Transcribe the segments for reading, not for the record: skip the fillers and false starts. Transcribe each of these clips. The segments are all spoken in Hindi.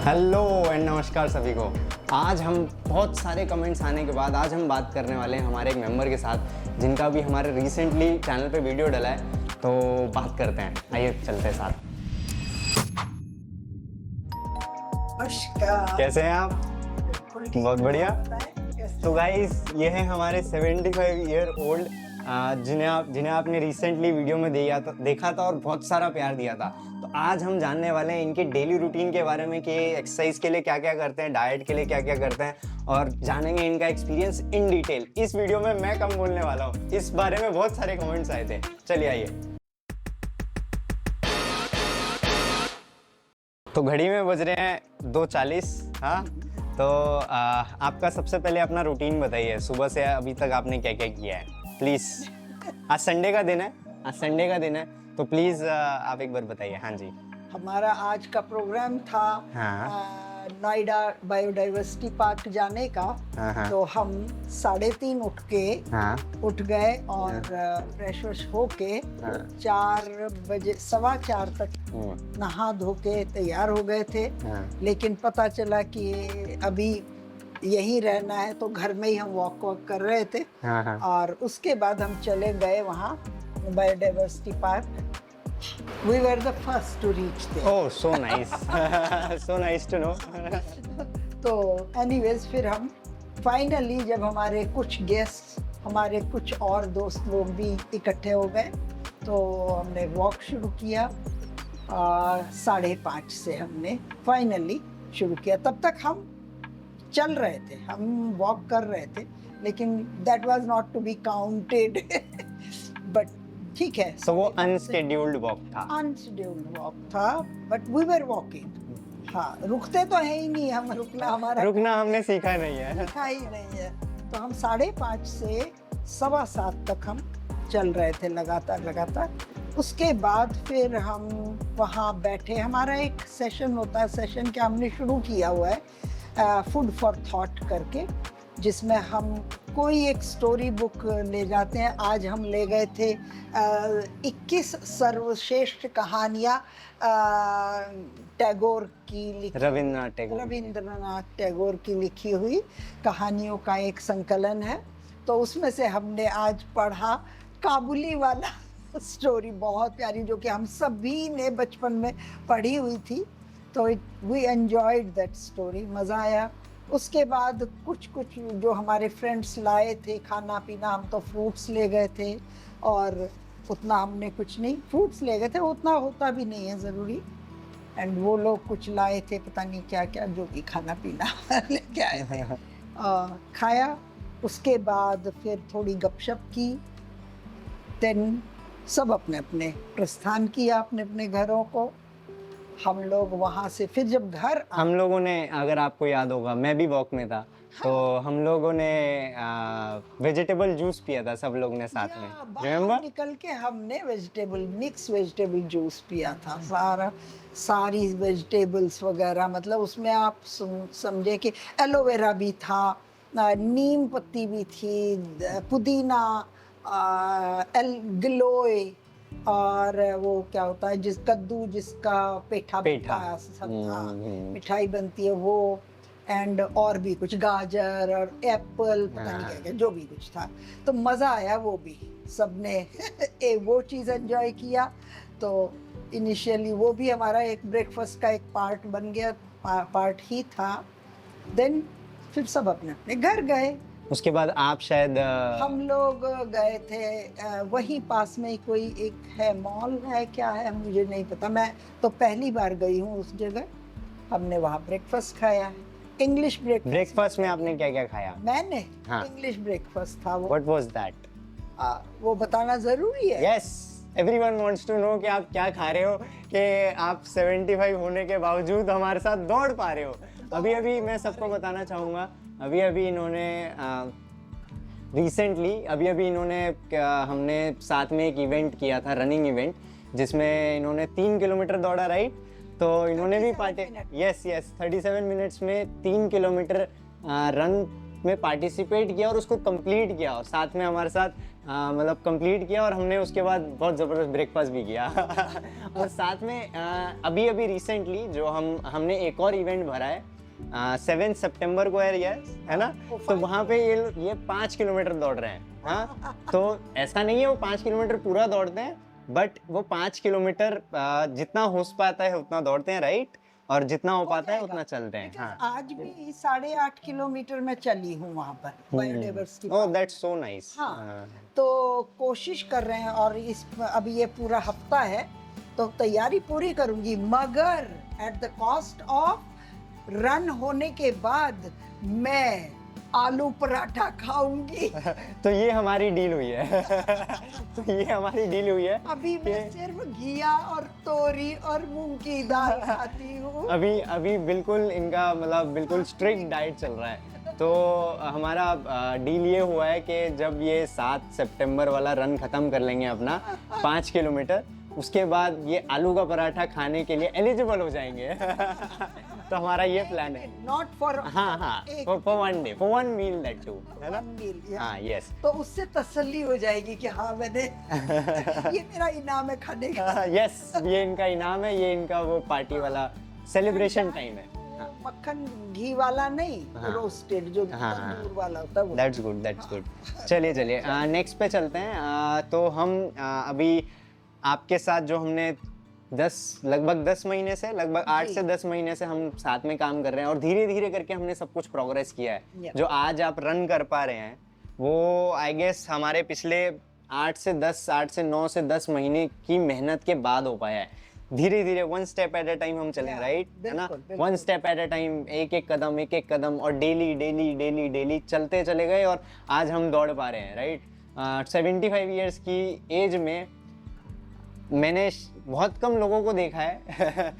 हेलो एंड नमस्कार सभी को। आज हम बहुत सारे कमेंट्स आने के बाद आज हम बात करने वाले हैं हमारे एक मेंबर के साथ जिनका भी हमारे रिसेंटली चैनल पे वीडियो डला है, तो बात करते हैं। आइए चलते हैं साथ। नमस्कार। कैसे हैं आप? बहुत बढ़िया। तो गाइस, ये है हमारे 75 ईयर ओल्ड जिन्हें आपने रिसेंटली वीडियो में देखा था और बहुत सारा प्यार दिया था। तो आज हम जानने वाले हैं इनके डेली रूटीन के बारे में कि एक्सरसाइज के लिए क्या क्या करते हैं, डाइट के लिए क्या क्या करते हैं, और जानेंगे इनका एक्सपीरियंस इन डिटेल। इस वीडियो में मैं कम बोलने वाला हूँ, इस बारे में बहुत सारे कमेंट्स आए थे। चलिए आइए। तो घड़ी में बज रहे हैं 2:40। हाँ, तो आपका सबसे पहले अपना रूटीन बताइए, सुबह से अभी तक आपने क्या क्या किया है प्लीज। आज संडे का दिन है, तो प्लीज आप एक बार बताइए। हाँ जी। हमारा आज का प्रोग्राम था नोएडा बायोडाइवर्सिटी पार्क जाने का। हाँ। तो हम 3:30 उठ गए और फ्रेश व्रेश होके 4 बजे 4:15 तक नहा धो के तैयार हो गए थे। लेकिन पता चला कि अभी यहीं रहना है, तो घर में ही हम वॉक कर रहे थे। और उसके बाद हम चले गए वहाँ biodiversity park. We were the first to reach there. Oh, so nice. So nice to know. तो anyways फिर हम फाइनली जब हमारे कुछ गेस्ट, हमारे कुछ और दोस्त लोग भी इकट्ठे हो गए, तो हमने वॉक शुरू किया। 5:30 से हमने फाइनली शुरू किया। तब तक हम चल रहे थे, हम वॉक कर रहे थे, लेकिन that was not to be counted. But ठीक है। तो वो अनशेड्यूल्ड वॉक था, बट वी वर वॉकिंग। हाँ, रुकते तो है ही नहीं हम, रुकना हमने सीखा नहीं है। तो हम 5:30 से 7:15 तक हम चल रहे थे लगातार। उसके बाद फिर हम वहाँ बैठे। हमारा एक सेशन होता है, सेशन क्या हमने शुरू किया हुआ है, फूड फॉर थॉट करके, जिसमें हम कोई एक स्टोरी बुक ले जाते हैं। आज हम ले गए थे 21 सर्वश्रेष्ठ कहानियाँ टैगोर की रविंद्रनाथ टैगोर की लिखी हुई कहानियों का एक संकलन है। तो उसमें से हमने आज पढ़ा काबुली वाला स्टोरी, बहुत प्यारी, जो कि हम सभी ने बचपन में पढ़ी हुई थी। तो वी एंजॉयड दैट स्टोरी, मज़ा आया। उसके बाद कुछ जो हमारे फ्रेंड्स लाए थे खाना पीना, हम तो फ्रूट्स ले गए थे, और उतना हमने कुछ नहीं, फ्रूट्स ले गए थे, उतना होता भी नहीं है ज़रूरी। एंड वो लोग कुछ लाए थे, पता नहीं क्या क्या, जो भी खाना पीना लेके आए थे, खाया। उसके बाद फिर थोड़ी गपशप की। देन सब अपने अपने प्रस्थान किया, अपने अपने घरों को। हम लोग वहाँ से फिर जब घर हम लोगों ने, अगर आपको याद होगा, मैं भी वॉक में था। हाँ। तो हम लोगों ने वेजिटेबल जूस पिया था, सब लोग ने साथ में। बाहर निकल के हमने मिक्स वेजिटेबल जूस पिया था। सारी वेजिटेबल्स वगैरह, मतलब उसमें आप समझे कि एलोवेरा भी था, नीम पत्ती भी थी, पुदीना, गिलोय, और वो क्या होता है कद्दू, जिसका पेठा मिठाई बनती है वो, एंड और भी कुछ, गाजर और एप्पल, पता नहीं क्या जो भी कुछ था। तो मज़ा आया, वो भी सबने वो चीज़ एंजॉय किया। तो इनिशियली वो भी हमारा एक ब्रेकफास्ट का एक पार्ट बन गया, पार्ट ही था। देन फिर सब अपने अपने घर गए। उसके बाद आप शायद हम लोग गए थे वहीं पास में कोई एक है, मॉल है, क्या है मुझे नहीं पता, मैं तो पहली बार गई हूँ उस जगह। हमने वहाँ ब्रेकफास्ट खाया है, इंग्लिश ब्रेकफास्ट में आपने क्या क्या खाया? मैंने इंग्लिश ब्रेकफास्ट था वो। What was that? वो बताना जरूरी है। Yes, everyone wants to know कि आप क्या खा रहे हो, कि आप 75 होने के बावजूद हमारे साथ दौड़ पा रहे हो। अभी मैं सबको बताना चाहूँगा, अभी इन्होंने रिसेंटली हमने साथ में एक इवेंट किया था, रनिंग इवेंट, जिसमें इन्होंने 3 किलोमीटर दौड़ा, राइट? तो इन्होंने भी 37 मिनट्स में 3 किलोमीटर रन उसमें पार्टिसिपेट किया और उसको कंप्लीट किया, और साथ में हमारे साथ मतलब कंप्लीट किया, और हमने उसके बाद बहुत ज़बरदस्त ब्रेकफास्ट भी किया। और साथ में अभी अभी रिसेंटली जो हमने एक और इवेंट भरा है 7 सितंबर को है ना, तो वहाँ पे ये 5 किलोमीटर दौड़ रहे हैं। हाँ, तो ऐसा नहीं है वो 5 किलोमीटर पूरा दौड़ते हैं, बट वो 5 किलोमीटर जितना हो पाता है उतना दौड़ते हैं, राइट, और जितना हो पाता है उतना चलते हैं। हाँ, आज भी 8.5 किलोमीटर में चली हूँ वहाँ पर biodiversity. Oh that's so nice. हाँ, तो कोशिश कर रहे हैं, और अभी ये पूरा हफ्ता है तो तैयारी पूरी करूंगी, मगर at the cost of run होने के बाद मैं आलू पराठा खाऊंगी। तो ये हमारी डील हुई है। तो ये हमारी डील हुई है। अभी मैं सिर्फ घिया और तोरी और मूंग की दाल खाती हूँ। अभी बिल्कुल इनका मतलब बिल्कुल स्ट्रिक्ट डाइट चल रहा है। तो हमारा डील ये हुआ है कि जब ये 7 सितंबर वाला रन खत्म कर लेंगे अपना 5 किलोमीटर, उसके बाद ये आलू का पराठा खाने के लिए एलिजिबल हो जाएंगे। तो हमारा ये प्लान है। नॉट फॉर, हाँ, for one day, for one meal that too, है ना? हाँ, यस। तो उससे तसल्ली हो जाएगी कि हाँ मैंने ये मेरा इनाम है खाने का। यस, ये इनका इनाम है, ये इनका वो पार्टी वाला सेलिब्रेशन टाइम है। मक्खन घी वाला नहीं, रोस्टेड जो तंदूर वाला होता है वो। That's good. चलिए नेक्स्ट पे चलते हैं। तो हम अभी आपके साथ जो हमने लगभग 10 महीने से, लगभग 8 से 10 महीने से हम साथ में काम कर रहे हैं, और धीरे धीरे करके हमने सब कुछ प्रोग्रेस किया है। जो आज आप रन कर पा रहे हैं वो आई गेस हमारे पिछले 8 से 9 से 10 महीने की मेहनत के बाद हो पाया है। धीरे धीरे one step at a time हम चले, राइट, है ना? One step at a time, एक एक कदम, और डेली चलते चले गए, और आज हम दौड़ पा रहे हैं, राइट। 75 ईयर्स की एज में मैंने बहुत कम लोगों को देखा है।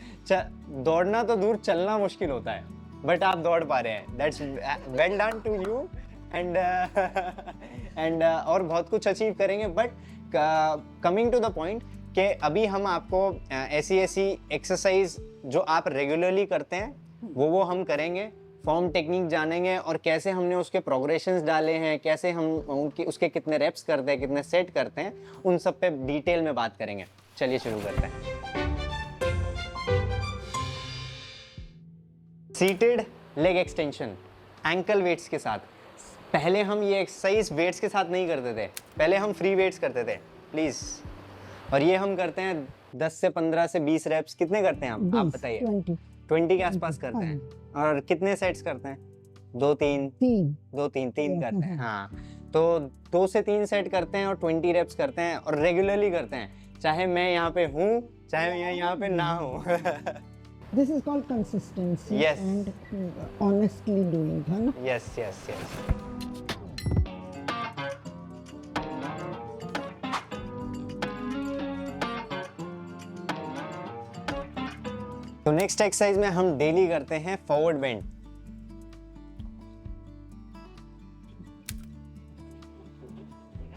दौड़ना तो दूर, चलना मुश्किल होता है, बट आप दौड़ पा रहे हैं। That's well done to you. And और बहुत कुछ अचीव करेंगे। But coming to the point कि अभी हम आपको ऐसी एक्सरसाइज जो आप रेगुलरली करते हैं वो हम करेंगे, फॉर्म टेक्निक जानेंगे, और कैसे हमने उसके प्रोग्रेशंस डाले हैं, कैसे हम उसके कितने रेप्स करते हैं, कितने सेट करते हैं, उन सब पे डिटेल में बात करेंगे। चलिए शुरू करते हैं। Seated leg extension ankle weights के साथ। पहले हम ये एक्सरसाइज वेट्स के साथ नहीं करते थे, पहले हम फ्री वेट्स करते थे, प्लीज। और ये हम करते हैं 10 से 15 से 20 रेप्स। कितने करते हैं आप बताइए? 20 के आसपास करते हैं। और कितने सेट्स करते हैं? 2-3 करते हैं। हाँ, तो 2 से 3 सेट करते हैं और 20 रेप्स करते हैं, और रेगुलरली करते हैं, चाहे मैं यहाँ पे हूँ, चाहे मैं यहाँ पे ना हूँ। This is called consistency. Yes. And honestly doing, है ना? Yes. तो नेक्स्ट एक्सरसाइज में हम डेली करते हैं फॉरवर्ड बेंड।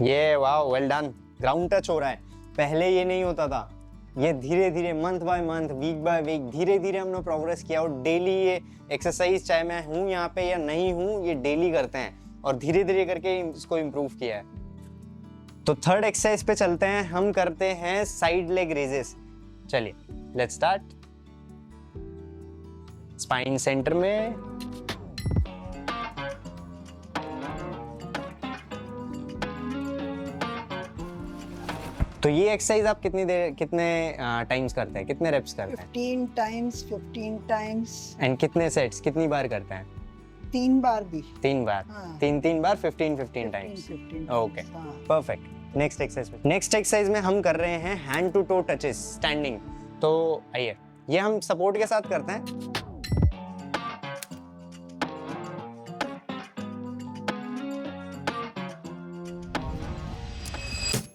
ये wow, well done. Ground touch हो रहा है, पहले ये नहीं होता था। ये धीरे धीरे month by month, week by week, धीरे धीरे हमने प्रोग्रेस किया, और डेली ये एक्सरसाइज, चाहे मैं हूँ यहाँ पे या नहीं हूँ, ये डेली करते हैं, और धीरे धीरे करके इसको इम्प्रूव किया है। तो थर्ड एक्सरसाइज पे चलते हैं। हम करते हैं साइड लेग रेजेस। चलिए लेट्स स्टार्ट। स्पाइन सेंटर में, तो ये एक्सरसाइज आप कितने टाइम्स करते हैं, कितने रेप्स करते हैं? 15 टाइम्स। एंड कितने सेट्स, कितनी बार करते हैं? 3 बार भी। 3 बार। हाँ। 3 बार 15 times. Okay, perfect. Next exercise में हम कर रहे हैं hand to toe touches standing. तो आइए, ये हम सपोर्ट के साथ करते हैं।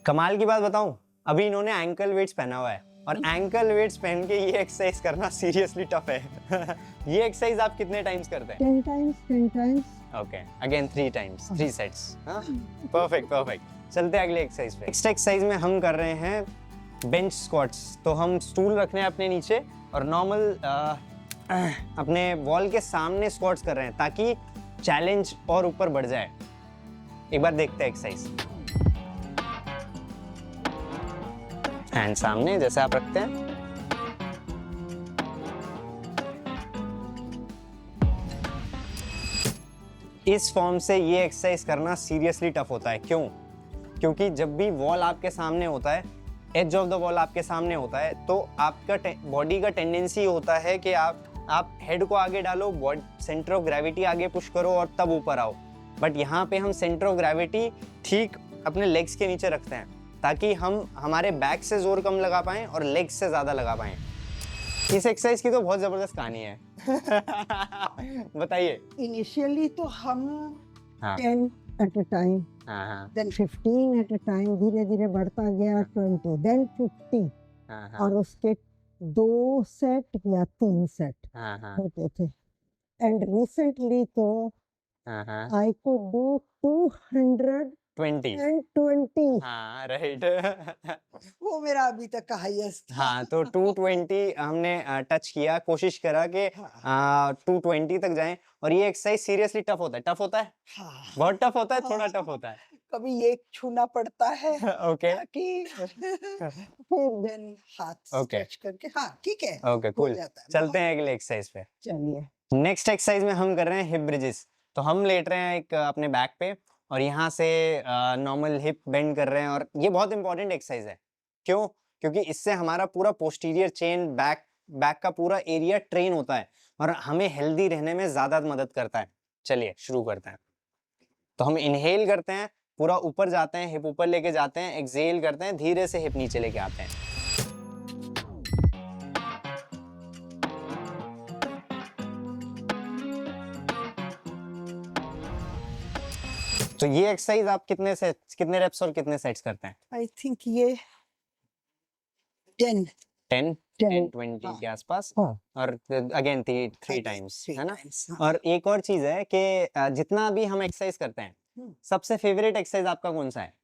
कमाल की बात बताऊं, अभी इन्होंने एंकल वेट्स पहना हुआ है, और एंकल वेट्स पहन के ये एक्सरसाइज करना सीरियसली टफ है। ये एक्सरसाइज आप कितने टाइम्स करते हैं? 10 times. Okay, again 3 times, 3 sets. Perfect. चलते हैं अगले एक्सरसाइज पे। नेक्स्ट एक्सरसाइज में हम कर रहे हैं बेंच स्क्वाट्स। तो हम स्टूल रख रहे हैं अपने नीचे, और नॉर्मल अपने वॉल के सामने स्क्वाट्स कर रहे हैं, ताकि चैलेंज और ऊपर बढ़ जाए। एक बार देखते हैं एक्सरसाइज। हैंड सामने जैसे आप रखते हैं। इस फॉर्म से ये एक्सरसाइज करना सीरियसली टफ होता है। क्यों? क्योंकि जब भी वॉल आपके सामने होता है, एज ऑफ द वॉल आपके सामने होता है, तो आपका बॉडी का टेंडेंसी होता है कि आप हेड को आगे डालो, सेंटर ऑफ ग्रेविटी आगे पुश करो और तब ऊपर आओ। बट यहाँ पे हम सेंटर ऑफ ग्रेविटी ठीक अपने लेग्स के नीचे रखते हैं ताकि हम हमारे बैक से जोर कम लगा पाएं और लेग्स से ज्यादा लगा पाएं। इस एक्सरसाइज की तो बहुत जबरदस्त कहानी है। बताइए। इनिशियली तो हम हाँ 10 at a time, हाँ then 15 at a time, धीरे धीरे बढ़ता गया 20, then 50 हाँ और उसके 2 सेट या 3 सेट हाँ होते थे। एंड रिसेंटली तो हाँ आई कुड डू 220 20। हाँ राइट। वो मेरा अभी तक का हाईएस्ट। हाँ तो 220 हमने टच किया, कोशिश करा कि 220 तक जाएं। और ये एक्सरसाइज सीरियसली टफ होता है। टफ होता है, हाँ, बहुत टफ होता है, थोड़ा टफ होता है। कभी ये छूना पड़ता है ओके कि फिर देन हाथ Okay. स्ट्रेच करके, हाँ ठीक है, ओके हो कूल। जाता है। चलते हैं अगले एक्सरसाइज पे। चलिए। नेक्स्ट एक्सरसाइज में हम कर रहे हैं हिप ब्रिजेस। तो हम लेट रहे हैं एक अपने बैक पे और यहाँ से नॉर्मल हिप बेंड कर रहे हैं। और ये बहुत इंपॉर्टेंट एक्सरसाइज है। क्यों? क्योंकि इससे हमारा पूरा पोस्टीरियर चेन, बैक का पूरा एरिया ट्रेन होता है और हमें हेल्दी रहने में ज्यादा मदद करता है। चलिए शुरू करते हैं। तो हम इनहेल करते हैं, पूरा ऊपर जाते हैं, हिप ऊपर लेके जाते हैं, एक्सहेल करते हैं, धीरे से हिप नीचे लेके आते हैं। तो ये एक्सरसाइज आप कितने रेप्स और कितने सेट्स करते हैं? आई थिंक ये 10 20 हाँ। के आसपास। हाँ। और अगेन 3 टाइम्स, है ना? हाँ। और एक और चीज है कि जितना भी हम एक्सरसाइज करते हैं, सबसे फेवरेट एक्सरसाइज आपका कौन सा है?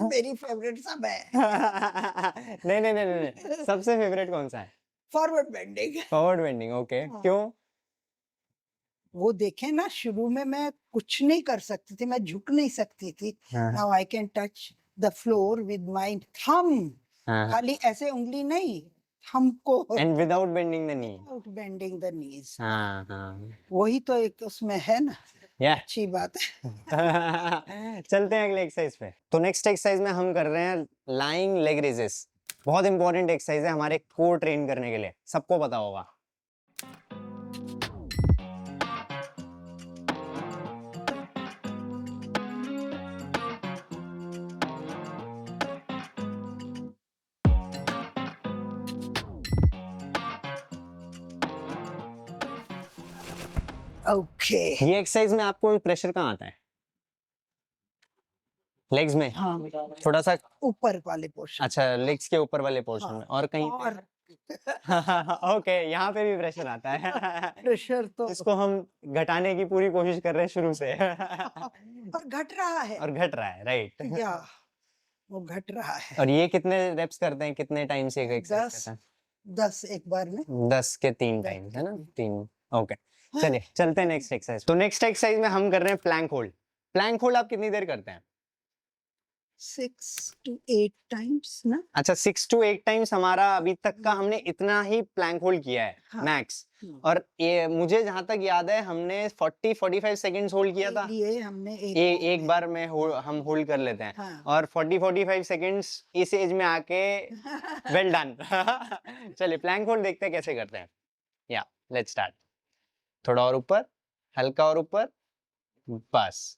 मेरी फेवरेट सब है। नहीं, सबसे फेवरेट कौन सा है? Forward bending. Forward bending. Okay, हाँ। क्यों? वो देखे ना, शुरू में मैं कुछ नहीं कर सकती थी, मैं झुक नहीं सकती थी। Now I can touch the floor with my thumb, खाली ऐसे उंगली नहीं, हमको, and without bending the knee. Without bending the knees. हाँ वही तो एक उसमें है ना, या अच्छी बात है। चलते हैं अगले एक्सरसाइज पे। तो नेक्स्ट एक्सरसाइज में हम कर रहे हैं लाइंग लेग रेजेस। बहुत इंपॉर्टेंट एक्सरसाइज है हमारे कोर ट्रेन करने के लिए, सबको पता होगा। ओके। ये एक्सरसाइज में आपको प्रेशर कहाँ आता है? लेग्स में? हाँ, थोड़ा सा ऊपर वाले पोर्शन। अच्छा, लेग्स के ऊपर वाले पोर्शन हाँ, में। और कहीं और ओके, यहाँ पे भी प्रेशर आता है। प्रेशर तो इसको हम घटाने की पूरी कोशिश कर रहे हैं शुरू से। और घट रहा है। और घट रहा है, राइट? या वो घट रहा है। और ये कितने रेप्स करते हैं, कितने टाइम से एक्सरसाइज 10 करते हैं? 10 एक बार में। 10 के 3 टाइम्स, है ना? 3। ओके, चलिए चलते हैं नेक्स्ट एक्सरसाइज। तो नेक्स्ट एक्सरसाइज में हम कर रहे हैं प्लैंक होल्ड। प्लैंक होल्ड आप कितनी देर करते हैं? 6 to 8 टाइम्स ना। अच्छा, 6 to 8 टाइम्स हमारा अभी तक का हमने इतना ही प्लैंक होल्ड किया है, हाँ। मैक्स। और ये मुझे जहां तक याद है हमने 40-45 सेकंड्स होल्ड किया था। ये हमने एक बार में हम होल्ड कर लेते हैं। हाँ। और 40-45 सेकंड्स इस एज में आके वेल डन। चलिए प्लैंक होल्ड देखते हैं कैसे करते हैं। या लेट्स स्टार्ट। थोड़ा और ऊपर, हल्का और ऊपर, बस।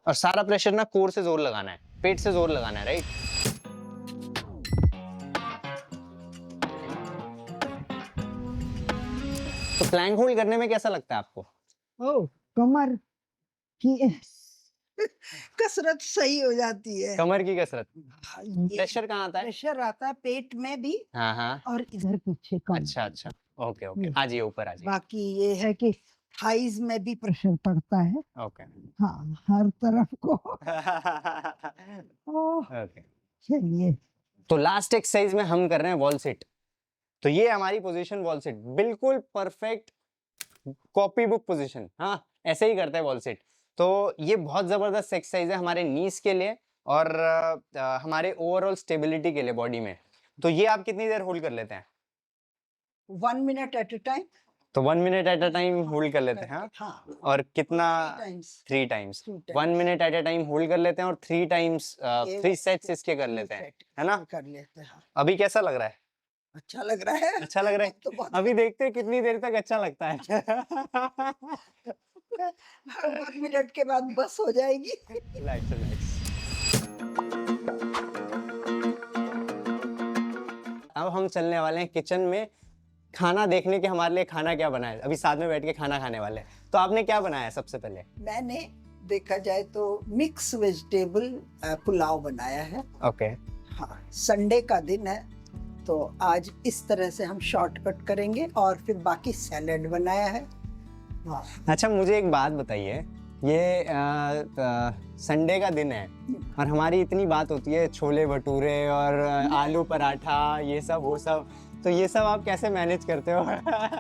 और सारा प्रेशर ना कोर से जोर लगाना है, पेट से जोर लगाना है, राइट? तो प्लैंक होल्ड करने में कैसा लगता है आपको? ओ, कमर की कसरत सही हो जाती है। कमर की कसरत। ये प्रेशर कहाँ आता है? प्रेशर आता है पेट में भी हाँ और इधर पीछे कम। अच्छा, ओके आ जाइए ऊपर, आ जाइए। बाकी ये है कि थाइज में भी प्रेशर पड़ता है। ओके। हाँ, हर तरफ को। ओके, चलिए। तो लास्ट एक्सरसाइज में हम कर रहे हैं वॉल सिट। तो ये हमारी पोजीशन वॉल सिट, बिल्कुल परफेक्ट कॉपी बुक पोजीशन। हाँ, ऐसे ही करते हैं वॉल सिट। तो ये बहुत ज़बरदस्त एक्सरसाइज है हमारे नीज के लिए और हमारे ओवरऑल स्टेबिलिटी के लिए बॉडी में। तो ये आप कितनी देर होल्ड कर लेते हैं? 1 मिनट एट अ टाइम। तो 1 minute at a time hold कर लेते हैं, हाँ? हाँ, और कितना? 3 times 1 minute at a time hold कर लेते हैं और 3 टाइम्स 3 सेट्स इसके कर लेते हैं, है ना? कर लेते हैं। अभी कैसा लग रहा है? अच्छा लग रहा है। अच्छा लग रहा है? तो बहुत अभी देखते हैं कितनी देर तक अच्छा लगता है। 1 मिनट के बाद बस हो जाएगी। Relax relax. अब हम चलने वाले हैं किचन में खाना देखने के हमारे लिए खाना क्या बनाया। अभी साथ में बैठ के खाना खाने वाले हैं। तो आपने क्या बनाया सबसे पहले? मैंने देखा जाए तो मिक्स वेजिटेबल पुलाव बनाया है। ओके। हाँ, संडे का दिन है तो आज इस तरह से हम शॉर्टकट करेंगे और फिर बाकी सैलेड बनाया है। हाँ। अच्छा, मुझे एक बात बताइए, ये संडे का दिन है और हमारी इतनी बात होती है छोले भटूरे और आलू पराठा, ये सब वो सब, तो ये सब आप कैसे मैनेज करते हो?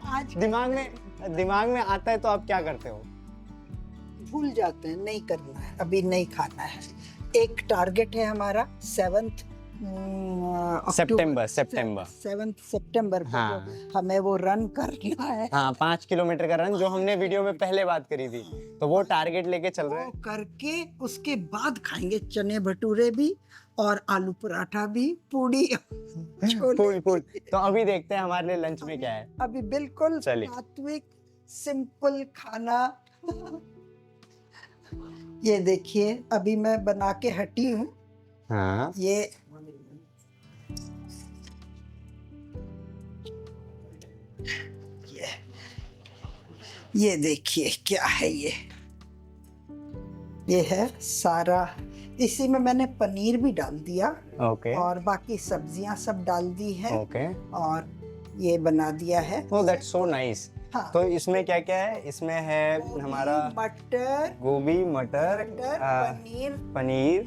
आज दिमाग में आता है तो आप क्या करते हो? भूल जाते हैं, नहीं करना है, अभी नहीं खाना है। एक टारगेट है हमारा 7 सितंबर 7 सितंबर को हाँ। जो हमें वो रन करना है। हाँ, 5 किलोमीटर का रन, जो हमने वीडियो में पहले बात करी थी, तो वो टारगेट लेके चल रहे वो हैं। करके उसके बाद खाएंगे चने भटूरे भी और आलू पराठा भी, पूड़ी छोले फुल भी। तो अभी देखते हैं हमारे लिए लंच में क्या है। अभी बिल्कुल चलिए। सात्विक सिंपल खाना। ये देखिए, अभी मैं बना के हटी हूँ। हाँ। ये देखिए क्या है ये है सारा। इसी में मैंने पनीर भी डाल दिया ओके। और बाकी सब्जियां सब डाल दी है ओके। और ये बना दिया है। ओह, दैट्स सो नाइस। हाँ। तो इसमें क्या क्या है? इसमें है हमारा मटर, गोभी, मटर, पनीर,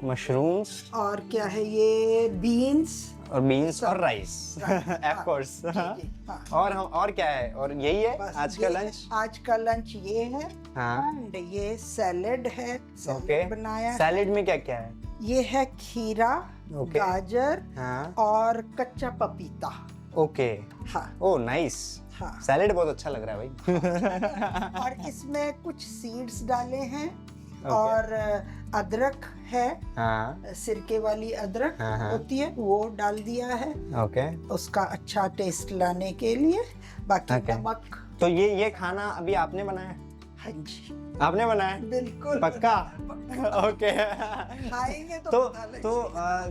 मशरूम्स और क्या है ये, बीन्स और बीन्स और राइस, ऑफ कोर्स। और क्या है? और यही है आज का लंच? आज का लंच ये है। हाँ। एंड ये सैलेड है, ओके। बनाया। सैलेड में क्या क्या है? ये है खीरा, गाजर हाँ। और कच्चा पपीता। ओके। हाँ। Oh nice. हाँ। सैलेड बहुत अच्छा लग रहा है भाई। और इसमें कुछ सीड्स डाले हैं और अदरक है। हाँ। सिरके वाली अदरक हाँ। होती है, वो डाल दिया है। ओके। उसका अच्छा टेस्ट लाने के लिए। बाकी नमक। तो ये खाना अभी आपने बनाया? हाँ जी, आपने बनाया? बिल्कुल। पक्का? ओके। खाएंगे तो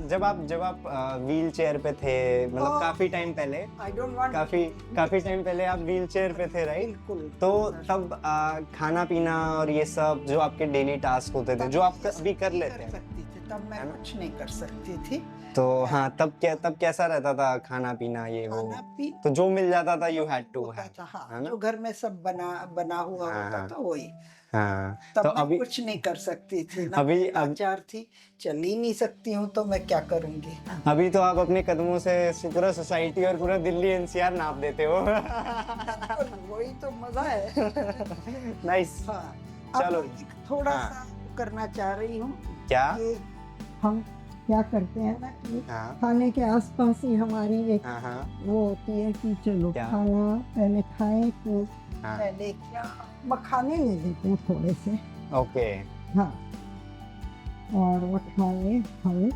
जब आप व्हील चेयर पे थे, मतलब काफी टाइम पहले, आई डोंट वांट, काफी टाइम पहले आप व्हील चेयर पे थे, राइट? बिल्कुल। तो तब खाना पीना और ये सब जो आपके डेली टास्क होते थे, जो आप अभी कर लेते हैं, तब मैं कुछ नहीं कर सकती थी। तो हाँ, तब कैसा रहता था खाना पीना ये वो? तो जो मिल जाता था यू हैड टू हैव, हाँ, जो घर में सब बना हुआ होता था वही। हाँ। तब तो मैं अभी कुछ नहीं कर सकती थी ना, अभी लाचार थी, चल ही नहीं सकती हूँ तो मैं क्या करूँगी। अभी तो आप अपने कदमों से पूरा सोसाइटी और पूरा दिल्ली एनसीआर नाप देते हो। वही तो मजा है। नाइस। हाँ। चलो, थोड़ा सा करना चाह रही हूँ। क्या? हम क्या करते हैं ना कि हाँ। खाने के आसपास ही हमारी एक वो होती है कि चलो खाना पहले खाएं तो पहले क्या मखाने ले लेते हैं थोड़े से। ओके। हाँ। और मखाने हम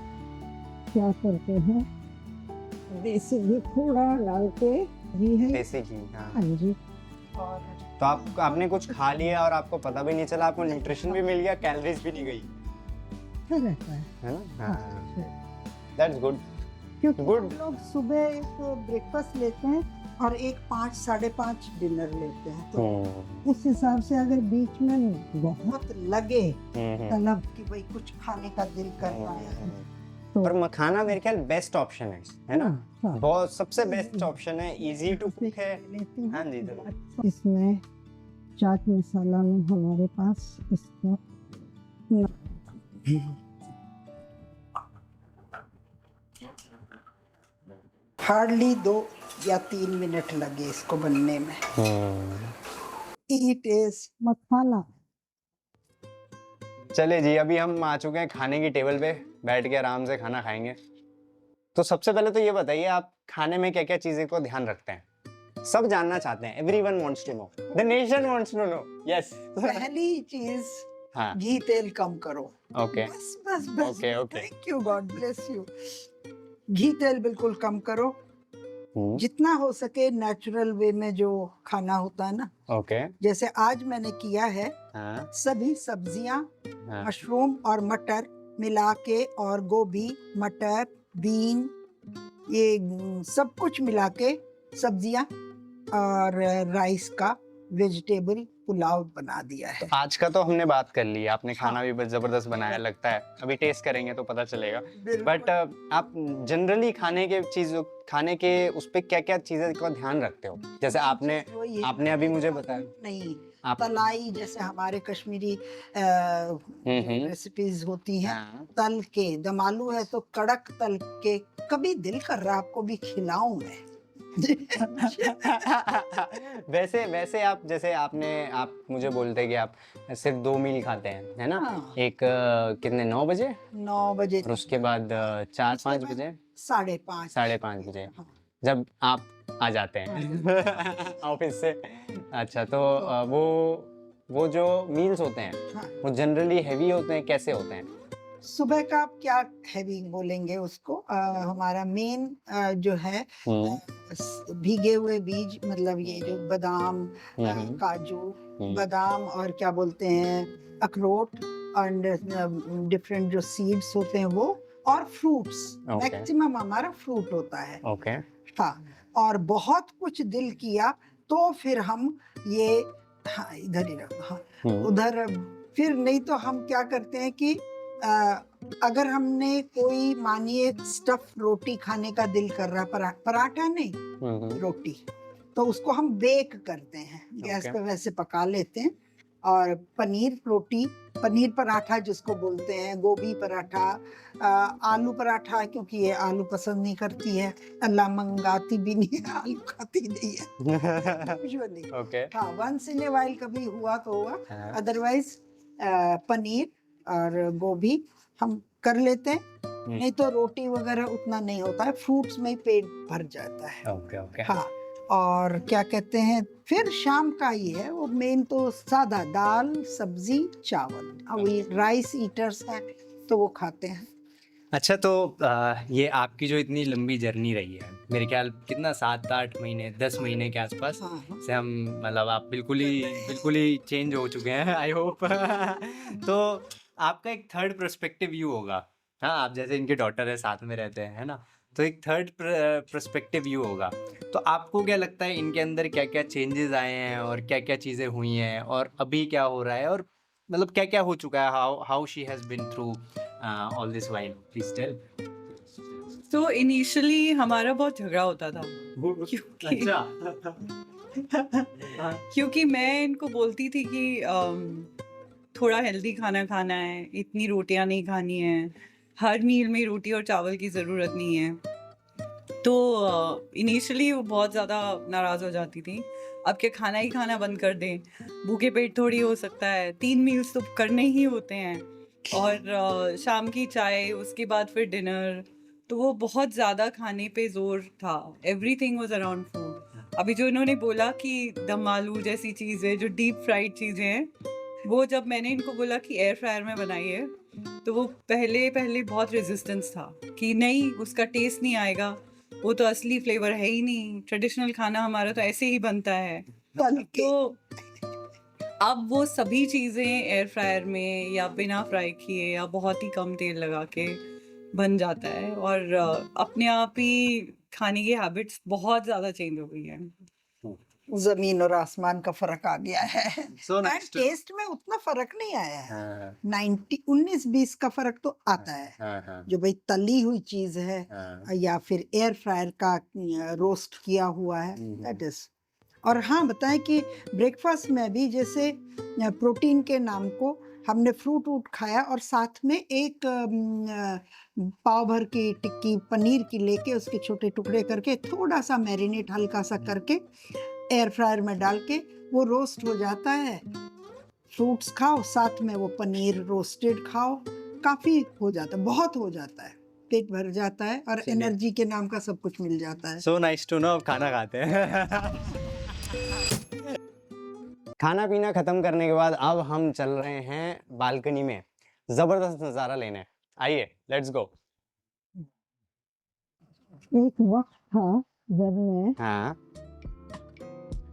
क्या करते हैं, देसी घी थोड़ा डाल के, घी है देसी घी। हाँ जी। और तो आपने कुछ खा लिया और आपको पता भी नहीं चला, आपको न्यूट्रिशन भी मिल गया, कैलोरीज भी नहीं गई, रहता है ना? That's good. क्योंकि हम लोग सुबह एक ब्रेकफास्ट लेते हैं और एक 5 साढ़े 5 डिनर लेते हैं, तो उस हिसाब से अगर बीच में बहुत लगे तलब कि भाई कुछ खाने का दिल कर रहा है तो। पर मखाना मेरे ख्याल बेस्ट ऑप्शन है ना? बहुत सबसे बेस्ट ऑप्शन है, इजी टू कुक है। हाँ जी। इसमें चाट मसाला में हमारे पास इसका हार्डली 2 या 3 मिनट लगे इसको बनने में। ईट इज मखाना। चले जी, अभी हम आ चुके हैं खाने की टेबल पे, बैठ के आराम से खाना खाएंगे। तो सबसे पहले तो ये बताइए, आप खाने में क्या क्या चीजें को ध्यान रखते हैं? सब जानना चाहते हैं, everyone wants to know, the nation wants to know. Yes. पहली चीज, हाँ। घी तेल कम करो। ओके बस बस बस। Okay okay. Thank you, God bless you. घी तेल बिल्कुल कम करो। जितना हो सके नेचुरल वे में जो खाना होता है ना, ओके। जैसे आज मैंने किया है, हाँ सभी सब्जियां, हाँ मशरूम और मटर मिला के, और गोभी, मटर, बीन, ये सब कुछ मिला के सब्जियां और राइस का वेजिटेबल पुलाव बना दिया है। आज का तो हमने बात कर ली, आपने खाना हाँ। भी बस जबरदस्त बनाया लगता है, अभी टेस्ट करेंगे तो पता चलेगा। बिल्कुल। बट आप जनरली खाने के उस पे क्या क्या चीजें का ध्यान रखते हो? जैसे आपने अभी मुझे बताया। नहीं, आप तलाई जैसे हमारे कश्मीरी रेसिपीज होती हैं, हाँ। तल के, दम आलू है तो कड़क तल के, कभी दिल कर रहा आपको भी खिलाऊं मैं। वैसे वैसे आप जैसे आप मुझे बोलते कि आप सिर्फ 2 मील खाते हैं, है ना? हाँ। एक कितने 9 बजे 9 बजे, और उसके बाद 4-5 बजे, 5:30। 5:30 बजे, हाँ। जब आप आ जाते हैं ऑफिस से। अच्छा, तो वो जो मील्स होते हैं हाँ। वो जनरली हैवी होते हैं, कैसे होते हैं? सुबह का आप क्या हैवी बोलेंगे उसको, हमारा मेन जो है, भीगे हुए बीज, मतलब ये जो बादाम, काजू, बादाम, और क्या बोलते हैं, अखरोट, एंड डिफरेंट जो सीड्स होते हैं वो, और फ्रूट्स। मैक्सिमम हमारा फ्रूट होता है। ओके। हाँ, और बहुत कुछ दिल किया तो फिर हम ये, हाँ इधर ही रखो, हाँ उधर। फिर नहीं तो हम क्या करते हैं कि अगर हमने कोई, मानिए स्टफ रोटी खाने का दिल कर रहा, पराठा नहीं, रोटी, तो उसको हम बेक करते हैं, गैस पे वैसे पका लेते हैं। और पनीर रोटी, पनीर पराठा जिसको बोलते हैं, गोभी पराठा, आलू पराठा, क्योंकि ये आलू पसंद नहीं करती है, अल्लाह मंगाती भी नहीं है, आलू खाती नहीं है यूजुअली। हाँ, वंस इन ए वाइल कभी हुआ तो हुआ, अदरवाइज पनीर और गोभी हम कर लेते हैं। नहीं तो रोटी वगैरह उतना नहीं होता है, फ्रूट्स में ही पेट भर जाता है। ओके। हाँ, और क्या कहते हैं, फिर शाम का ही है वो मेन, तो सादा दाल, सब्जी, चावल। अब ये राइस ईटर्स हैं तो वो खाते हैं। अच्छा, तो ये आपकी जो इतनी लंबी जर्नी रही है, मेरे ख्याल कितना 7-8 महीने 10 महीने के आसपास से हम, मतलब आप बिल्कुल ही चेंज हो चुके हैं, आई होप। तो आपका एक थर्ड पर्सपेक्टिव व्यू होगा, हाँ, आप जैसे इनके डॉटर है, साथ में रहते हैं, है ना? तो एक थर्ड पर्सपेक्टिव व्यू होगा। तो आपको क्या लगता है इनके अंदर क्या क्या चेंजेस आए हैं और क्या क्या चीज़ें हुई हैं और अभी क्या हो रहा है, और मतलब क्या क्या हो चुका है, how she has been through all this while, please tell. तो इनिशियली हमारा बहुत झगड़ा होता था, क्योंकि मैं इनको बोलती थी कि थोड़ा हेल्दी खाना खाना है, इतनी रोटियां नहीं खानी है, हर मील में रोटी और चावल की ज़रूरत नहीं है। तो इनिशियली वो बहुत ज़्यादा नाराज़ हो जाती थी, अब क्या खाना ही खाना बंद कर दें, भूखे पेट थोड़ी हो सकता है, 3 मील्स तो करने ही होते हैं, और शाम की चाय, उसके बाद फिर डिनर। तो वो बहुत ज़्यादा खाने पे जोर था, एवरीथिंग वाज अराउंड फूड। अभी जो इन्होंने बोला कि दम आलू जैसी चीज़ें, जो डीप फ्राइड चीज़ें हैं, वो जब मैंने इनको बोला कि एयर फ्रायर में बनाइए, तो वो पहले बहुत रेजिस्टेंस था कि नहीं, उसका टेस्ट नहीं आएगा, वो तो असली फ्लेवर है ही नहीं, ट्रेडिशनल खाना हमारा तो ऐसे ही बनता है। तो अब वो सभी चीज़ें एयर फ्रायर में या बिना फ्राई किए या बहुत ही कम तेल लगा के बन जाता है, और अपने आप ही खाने की हैबिट्स बहुत ज़्यादा चेंज हो गई हैं। जमीन और आसमान का फर्क आ गया है। So nice to- टेस्ट में उतना फर्क नहीं आया है। 19-20 का फर्क तो आता है, जो भाई तली हुई चीज है या फिर एयर फ्रायर का रोस्ट किया हुआ है, दैट इज। और हाँ, बताएं कि ब्रेकफास्ट में भी जैसे प्रोटीन के नाम को हमने फ्रूट वूट खाया, और साथ में एक पाव भर की टिक्की पनीर की लेके उसके छोटे टुकड़े करके, थोड़ा सा मैरिनेट हल्का सा करके, एयर फ्रायर में डाल के वो रोस्ट हो जाता है। फ्रूट्स खाओ, साथ में वो पनीर रोस्टेड खाओ, काफी हो जाता है, बहुत हो जाता है, पेट भर जाता है और चलिए। एनर्जी के नाम का सब कुछ मिल जाता है। सो नाइस टू नो, अब खाना खाते हैं। खाना पीना खत्म करने के बाद अब हम चल रहे हैं बालकनी में जबरदस्त नजारा लेने। आइए, लेट्स गो। एक वक्त था जब मैं हाँ,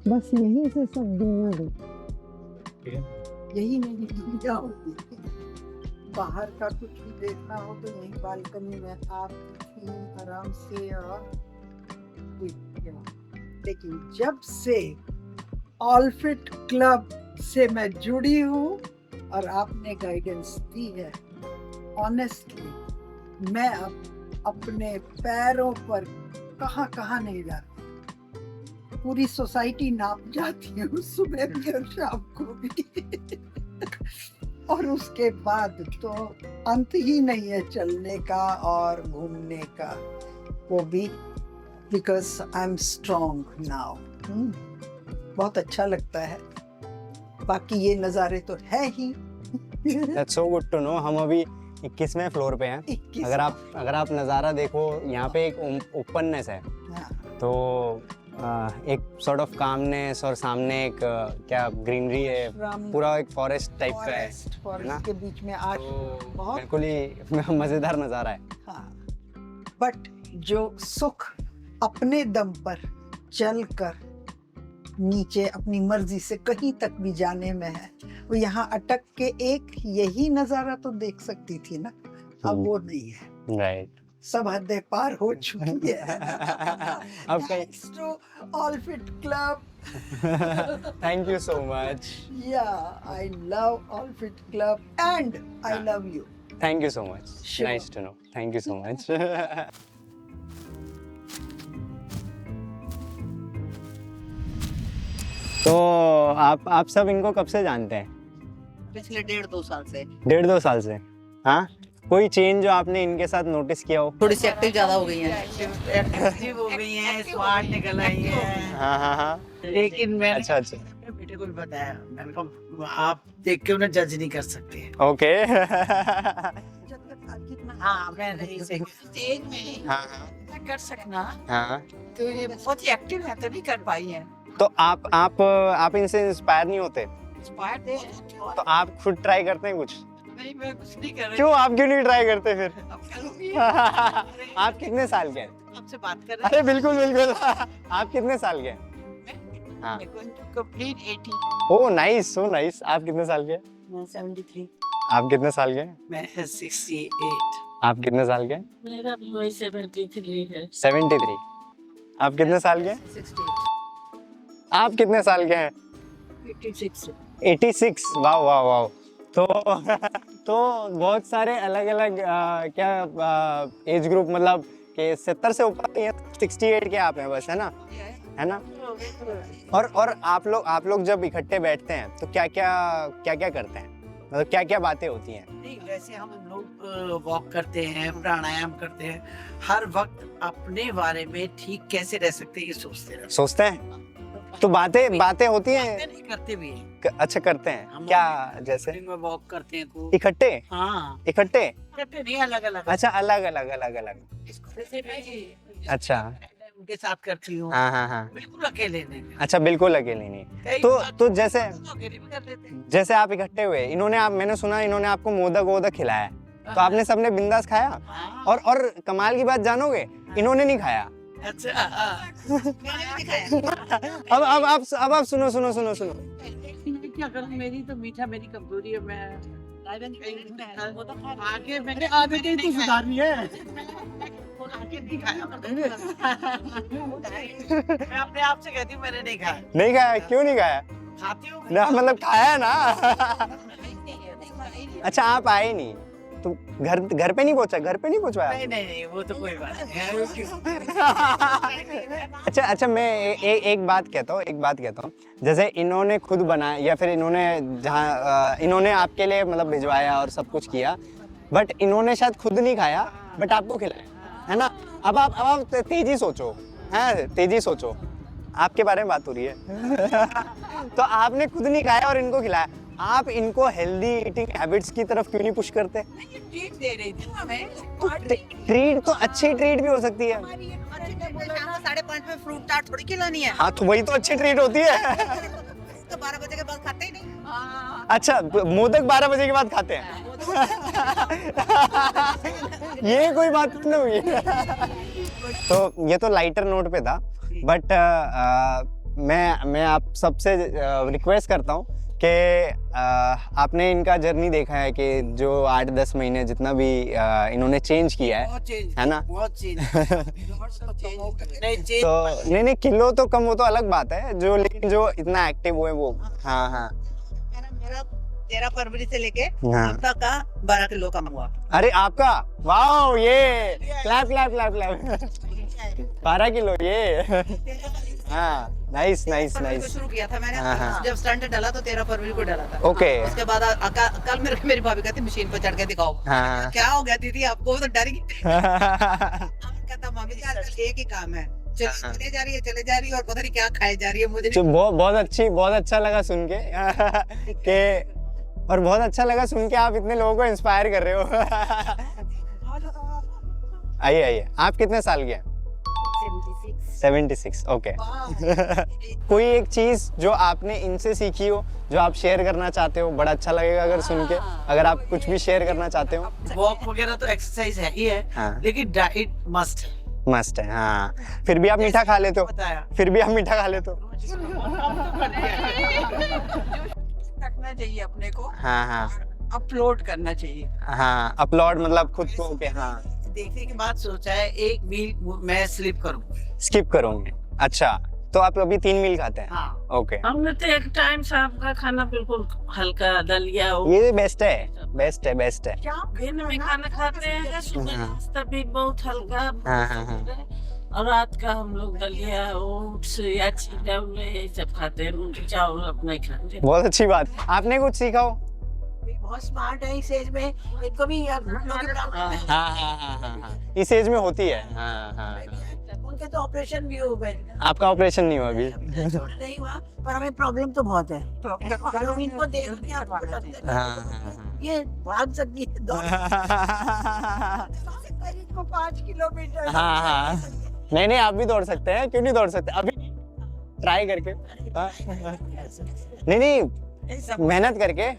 बस यहीं से सब दुनिया देखी, यही मेरी दुनिया होती थी। बाहर का कुछ भी देखना हो तो यही बालकनी में आप आराम से लेकिन जब से ऑलफिट क्लब से मैं जुड़ी हूँ और आपने गाइडेंस दी है, ऑनेस्टली मैं अब अपने पैरों पर कहाँ कहाँ नहीं जाती, पूरी सोसाइटी नाप जाती हूँ, सुबह भी और शाम को भी। और उसके बाद तो अंत ही नहीं है चलने का और घूमने का, वो भी because I am strong now. बहुत अच्छा लगता है। बाकी ये नज़ारे तो है ही। That's so good to know. हम अभी 21वें फ्लोर पे हैं। 21 अगर आप नज़ारा देखो, यहाँ पे एक ओपननेस है, हाँ, तो एक सॉर्ट ऑफ कामनेस, और सामने एक क्या ग्रीनरी है, from पूरा एक फॉरेस्ट टाइप का है forest, ना? forest के बीच में आज तो बहुत बिल्कुल ही मजेदार नज़ारा है। हाँ, बट जो सुख अपने दम पर चलकर नीचे अपनी मर्जी से कहीं तक भी जाने में है, वो यहाँ अटक के एक यही नजारा तो देख सकती थी ना, अब वो नहीं है, राइट। सब हदें पार हो चुकी है। अब कहीं Thanks to Allfit Club. Thank you so much. Yeah, I love Allfit Club and I love you. Thank you so much, Sure. Nice to know, thank you so much. तो आप सब इनको कब से जानते हैं? पिछले 1.5-2 साल से 1.5-2 साल से। हाँ, कोई चेंज जो आपने इनके साथ नोटिस किया हो? थोड़ी सी एक्टिव ज्यादा हो गई है। एक्टिव हो गई हैं, स्मार्ट निकल आई हैं। हाँ हाँ हाँ। लेकिन मैंने अच्छा अच्छा, अपने बेटे को भी बताया, मैंने कहा आप देख के उन्हें जज नहीं कर सकते। ओके। हाँ, मैं नहीं स्टेज में हाँ हाँ मैं कर सकना, हाँ। तो ये बहुत ही एक्टिव है तभी कर पाई है। तो आप इनसे इंस्पायर नहीं होते? इंस्पायर दे तो आप खुद ट्राई करते हैं कुछ? नहीं, मैं कुछ नहीं कर रही। क्यों, आप क्यों नहीं ट्राई करते फिर? अब करूंगी। आप कितने साल के हैं? आपसे बात कर रहे अरे बिल्कुल बिल्कुल। आप कितने साल के हैं? हाँ। Complete 80। Oh nice, so nice. आप कितने साल के हैं? मैं 73। आप कितने साल के हैं? मैं 68। आप कितने साल के हैं? मेरा भी वही 73 है। 73। आप कितने साल के हैं? 68। आप कितने साल के हैं? 86। 86। वाह वाह वाह। तो तो बहुत सारे अलग अलग क्या एज ग्रुप, मतलब कि 70 से ऊपर या 68 के आप हैं बस, है ना? है ना? और आप लोग जब इकट्ठे बैठते हैं तो क्या करते हैं, मतलब क्या क्या बातें होती हैं? नहीं, वैसे हम लोग वॉक करते हैं, प्राणायाम करते हैं, हर वक्त अपने बारे में ठीक कैसे रह सकते हैं ये सोचते रहते सोचते हैं? तो बातें होती हैं? हैं। नहीं करते भी हैं। अच्छा, करते हैं हम क्या? जैसे मॉर्निंग में वॉक करते हैं खूब। इकट्ठे हाँ, इकट्ठे? करते नहीं, अलग अलग। अच्छा, अलग अलग। जैसे मैं अच्छा, उनके साथ करती हूँ, हाँ हाँ हाँ। बिल्कुल अकेले नहीं। अच्छा, बिल्कुल अकेले नहीं। कई तो बार तो जैसे अकेले भी कर लेते हैं। जैसे आप इकट्ठे हुए, मैंने सुना इन्होंने आपको मोदक खिलाया है, तो आपने सबने बिंदास खाया? हाँ, और कमाल की बात जानोगे, इन्होंने नहीं खाया। अच्छा, मैंने भी खाया। अब आप सुनो। क्या करूं, मेरी तो मीठा मेरी कमजोरी है। मैं आगे मैंने तो सुधारनी है। आगे नहीं खाया। मैं अपने आप से कहती हूँ मैंने नहीं खाया। नहीं खाया? क्यों नहीं खाया? खाती हूँ ना, मतलब खाया ना। अच्छा, आप आए नहीं तो घर पे नहीं पहुंच पाया? नहीं, वो तो कोई बात नहीं। अच्छा, मैं एक बात कहता हूँ। जैसे इन्होंने खुद बनाया या फिर इन्होंने आपके लिए मतलब भिजवाया और सब कुछ किया, बट इन्होंने शायद खुद नहीं खाया बट आपको खिलाया, है ना? अब आप तेजी सोचो, आपके बारे में बात हो रही है। तो आपने खुद नहीं खाया और इनको खिलाया, आप इनको हेल्दी ईटिंग हैबिट्स की तरफ क्यों नहीं पुश करते? ट्रीट दे रही थी ना मैं। ट्रीट तो अच्छी ट्रीट भी हो सकती है। शाम को 5:30 में फ्रूट चाट थोड़ी खिलानी है। हाँ तो वही तो अच्छी ट्रीट होती है। तो 12 बजे के बाद खाते ही नहीं। अच्छा, मोदक 12 बजे के बाद खाते हैं। ये कोई बात नहीं हुई। तो ये तो लाइटर नोट पे था, बट मैं आप सबसे रिक्वेस्ट करता हूँ कि आपने इनका जर्नी देखा है कि जो 8-10 महीने जितना भी इन्होंने चेंज किया है, बहुत चेंज है ना? बहुत चेंज नहीं चेंज। तो नहीं किलो तो कम, वो तो अलग बात है, जो लेकिन जो इतना एक्टिव हुए वो। हाँ हाँ मेरा 13 फरवरी से लेके हाँ। अब तक का 12 किलो कम हुआ। अरे आपका वाओ, ये clap clap clap clap 12 kilo ये। हाँ नाइस नाइस फरवरी को नाइस। शुरू किया था मैंने। हाँ, हाँ। जब स्टंट डाला तो 13 फरवरी को डाला था। ओके। उसके बाद कल मेरी भाभी कहती मशीन पर चढ़ के दिखाओ। हाँ। क्या हो गया दीदी आपको? तो डर गई। कहता मम्मी जी आजकल एक ही काम है, चले जा रही है चले जा रही है और पता नहीं क्या खाए जा रही है मुझे। जो बहुत अच्छा लगा सुन के कि, और बहुत अच्छा लगा सुन के आप इतने लोगों को इंस्पायर कर रहे हो। आइए आइए, आप कितने साल के हैं? 76। ओके। कोई एक चीज जो आपने इनसे सीखी हो, जो आप शेयर करना चाहते हो? बड़ा अच्छा लगेगा अगर सुन के, अगर आप कुछ भी शेयर करना चाहते हो। वॉक वगैरह तो एक्सरसाइज है ही है, हाँ। लेकिन डाइट मस्ट है। मस्त है। हाँ, फिर भी आप मीठा खा लेते हो? बताया फिर भी आप मीठा खा लेते हो? रखना चाहिए अपने को, हाँ हाँ अपलोड करना चाहिए। हाँ, अपलोड मतलब खुद को के। हाँ, देखने के बाद सोचा है एक मील मैं स्लिप करूं। स्किप करोगे? अच्छा, तो आप अभी 3 मील खाते हैं? हाँ। ओके, हमने तो एक टाइम शाम का खाना बिल्कुल हल्का दलिया हो। ये बेस्ट है, बेस्ट है, बेस्ट है। दिन में खाना खाते हैं, सुबह हाँ। नाश्ता भी बहुत हल्का। हाँ, हाँ, हाँ। और रात का हम लोग दलिया ओट्स या चिड़ौले ये सब खाते हैं, रोटी चावल अपना ही खाते। बहुत अच्छी बात। आपने कुछ सीखा हो? बहुत स्मार्ट है इस एज में, इनको भी यार हाँ हाँ हाँ हाँ, इस एज में होती है। हाँ हाँ, उनके तो ऑपरेशन भी हो गए। आपका ऑपरेशन नहीं हुआ अभी? नहीं हुआ, पर हमें प्रॉब्लम तो बहुत है। हम इनको देख के आपको लगता है हाँ ये भाग सकती है, दौड़ को 5 किलोमीटर। हाँ हाँ, नहीं नहीं, आप भी दौड़ सकते हैं, क्यों नहीं दौड़ सकते? अभी ट्राई करके। हाँ, नहीं नहीं, मेहनत करके।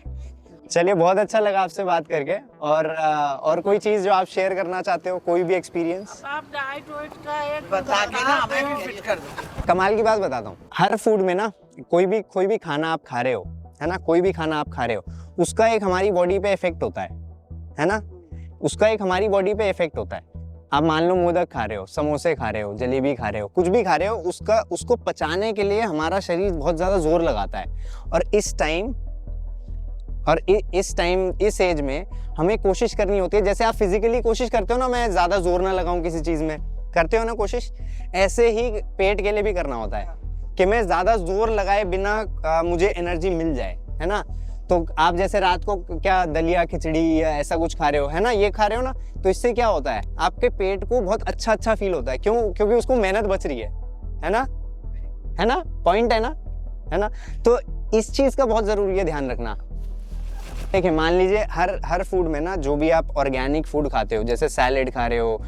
चलिए, बहुत अच्छा लगा आपसे बात करके। और कोई चीज जो आप शेयर करना चाहते हो, कोई भी एक्सपीरियंस? आप डाइट वाइट का एक बता के ना हमें भी फिट कर दो। कमाल की बात बताता हूँ, हर फूड में ना कोई भी खाना आप खा रहे हो, है ना, कोई भी खाना आप खा रहे हो, उसका एक हमारी बॉडी पे इफेक्ट होता है ना, उसका एक हमारी बॉडी पे इफेक्ट होता है। आप मान लो मोदक खा रहे हो, समोसे खा रहे हो, जलेबी खा रहे हो, कुछ भी खा रहे हो, उसको पचाने के लिए हमारा शरीर बहुत ज्यादा जोर लगाता है। और इस टाइम इस एज में हमें कोशिश करनी होती है, जैसे आप फिजिकली कोशिश करते हो ना, मैं ज्यादा जोर ना लगाऊं किसी चीज में, करते हो ना कोशिश, ऐसे ही पेट के लिए भी करना होता है कि मैं ज्यादा जोर लगाए बिना मुझे एनर्जी मिल जाए, है ना। तो आप जैसे रात को क्या दलिया खिचड़ी या ऐसा कुछ खा रहे हो, है ना, ये खा रहे हो ना, तो इससे क्या होता है, आपके पेट को बहुत अच्छा फील होता है। क्यों? क्योंकि उसको मेहनत बच रही है ना, पॉइंट है ना। तो इस चीज का बहुत जरूरी है ध्यान रखना। देखिए, मान लीजिए हर फूड में ना, जो भी आप ऑर्गेनिक फूड खाते हो, जैसे सैलेड खा रहे हो,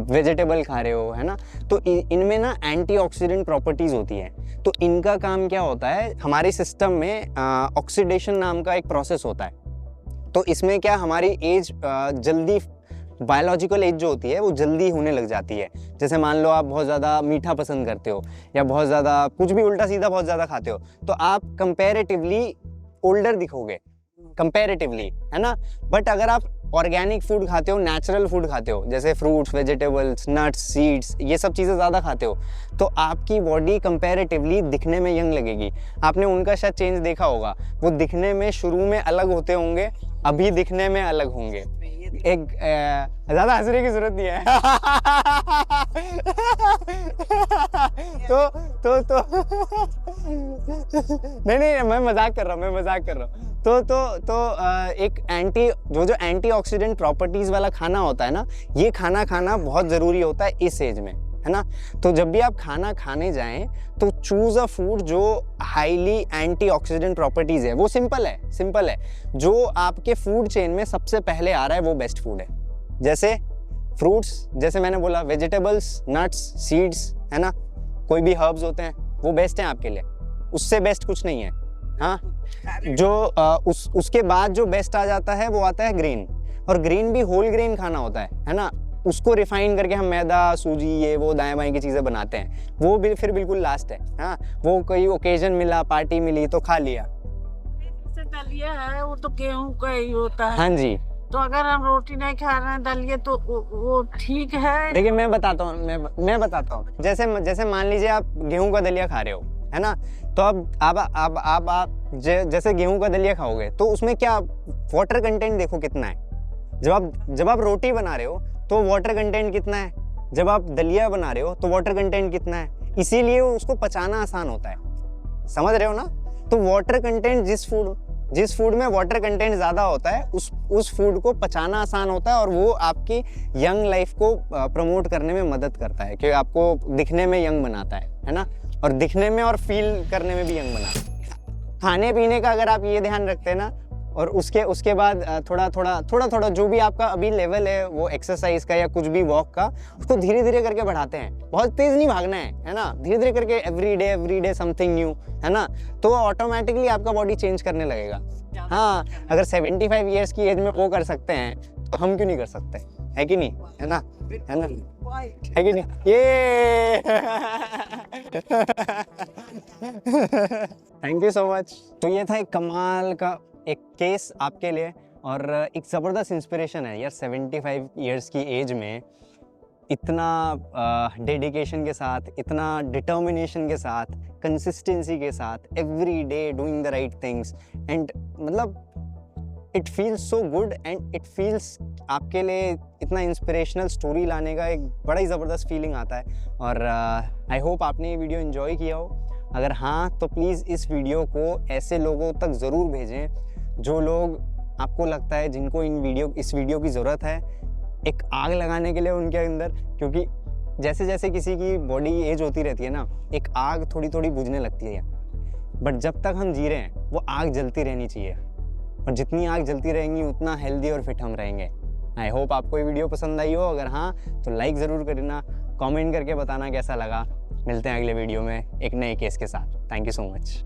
वेजिटेबल खा रहे हो, है ना, तो इनमें ना एंटीऑक्सीडेंट प्रॉपर्टीज होती है। तो इनका काम क्या होता है, हमारे सिस्टम में ऑक्सीडेशन नाम का एक प्रोसेस होता है। तो इसमें क्या, हमारी एज जल्दी, बायोलॉजिकल एज जो होती है वो जल्दी होने लग जाती है। जैसे मान लो आप बहुत ज़्यादा मीठा पसंद करते हो, या बहुत ज़्यादा कुछ भी उल्टा सीधा बहुत ज़्यादा खाते हो, तो आप कंपैरेटिवली ओल्डर दिखोगे, कंपैरेटिवली, है ना। बट अगर आप ऑर्गेनिक फूड खाते हो, नेचुरल फूड खाते हो, जैसे फ्रूट्स, वेजिटेबल्स, नट्स, सीड्स, ये सब चीज़ें ज़्यादा खाते हो, तो आपकी बॉडी कंपैरेटिवली दिखने में यंग लगेगी। आपने उनका शायद चेंज देखा होगा, वो दिखने में शुरू में अलग होते होंगे, अभी दिखने में अलग होंगे। एक ज़्यादा हंसने की जरूरत नहीं है। तो नहीं, मैं मजाक कर रहा हूँ। तो एक एंटीऑक्सीडेंट प्रॉपर्टीज वाला खाना होता है ना, ये खाना खाना बहुत जरूरी होता है इस एज में। है ना। तो जब भी आप खाना खाने जाएं तो चूज अ फूड जो हाईली एंटीऑक्सीडेंट प्रॉपर्टीज है। वो सिंपल है, जो आपके फूड चेन में सबसे पहले आ रहा है वो बेस्ट फूड है। जैसे फ्रूट्स, जैसे मैंने बोला, वेजिटेबल्स, नट्स, सीड्स, है ना, कोई भी हर्ब्स होते हैं वो बेस्ट हैं आपके लिए, उससे बेस्ट कुछ नहीं है। हाँ, जो उसके बाद जो बेस्ट आ जाता है वो आता है ग्रेन, और ग्रेन भी होल ग्रेन खाना होता है ना। उसको रिफाइन करके हम मैदा, सूजी, ये वो दाएं बाएं की चीज़ें बनाते हैं, वो भी फिर बिल्कुल लास्ट है। हाँ, वो कोई ओकेजन मिला, पार्टी मिली तो खा लिया। से दलिया है वो तो गेहूं का ही होता है। हाँ जी, तो अगर हम रोटी नहीं खा रहे हैं दलिया तो वो ठीक है। देखिए मैं बताता हूँ, मैं बताता हूँ। जैसे मान लीजिए आप गेहूं का दलिया खा रहे हो, है ना, तो अब जैसे गेहूं का दलिया खाओगे तो उसमें क्या वाटर कंटेंट देखो कितना है। जब आप रोटी बना रहे हो तो वाटर कंटेंट कितना है, जब आप दलिया बना रहे हो तो वाटर कंटेंट कितना है, इसीलिए उसको पचाना आसान होता है। समझ रहे हो ना। तो वाटर कंटेंट, जिस फूड में वाटर कंटेंट ज्यादा होता है उस फूड को पचाना आसान होता है, और वो आपकी यंग लाइफ को प्रमोट करने में मदद करता है, क्योंकि आपको दिखने में यंग बनाता है ना, और दिखने में और फील करने में भी यंग बनाता है। खाने पीने का अगर आप ये ध्यान रखते हैं ना, और उसके बाद थोड़ा जो भी आपका अभी लेवल है वो एक्सरसाइज का या कुछ भी वॉक का, उसको धीरे धीरे करके बढ़ाते हैं। बहुत तेज नहीं भागना है ना, धीरे धीरे करके एवरी डे समथिंग न्यू, है ना, तो ऑटोमेटिकली आपका बॉडी चेंज करने लगेगा। हाँ, अगर 75 ईयर्स की एज में वो कर सकते हैं तो हम क्यों नहीं कर सकते, है कि नहीं, है ना, है कि नहीं। ये थैंक यू सो मच। तो ये था एक कमाल का एक केस आपके लिए, और एक ज़बरदस्त इंस्पिरेशन है यार। 75 ईयर्स की एज में इतना डेडिकेशन के साथ, इतना डिटर्मिनेशन के साथ, कंसिस्टेंसी के साथ, every day doing the right things, and मतलब it feels so good, and it feels आपके लिए इतना इंस्पिरेशनल स्टोरी लाने का एक बड़ा ही ज़बरदस्त फीलिंग आता है। और आई होप आपने ये वीडियो एंजॉय किया हो। अगर हाँ तो प्लीज़ इस वीडियो को ऐसे लोगों तक ज़रूर भेजें जो लोग आपको लगता है जिनको इस वीडियो की ज़रूरत है, एक आग लगाने के लिए उनके अंदर। क्योंकि जैसे जैसे किसी की बॉडी एज होती रहती है ना, एक आग थोड़ी थोड़ी बुझने लगती है, बट जब तक हम जी रहे हैं वो आग जलती रहनी चाहिए, और जितनी आग जलती रहेंगी उतना हेल्दी और फिट हम रहेंगे। आई होप आपको ये वीडियो पसंद आई हो। अगर हाँ तो लाइक ज़रूर करना, कमेंट करके बताना कैसा लगा। मिलते हैं अगले वीडियो में एक नए केस के साथ। Thank you so much.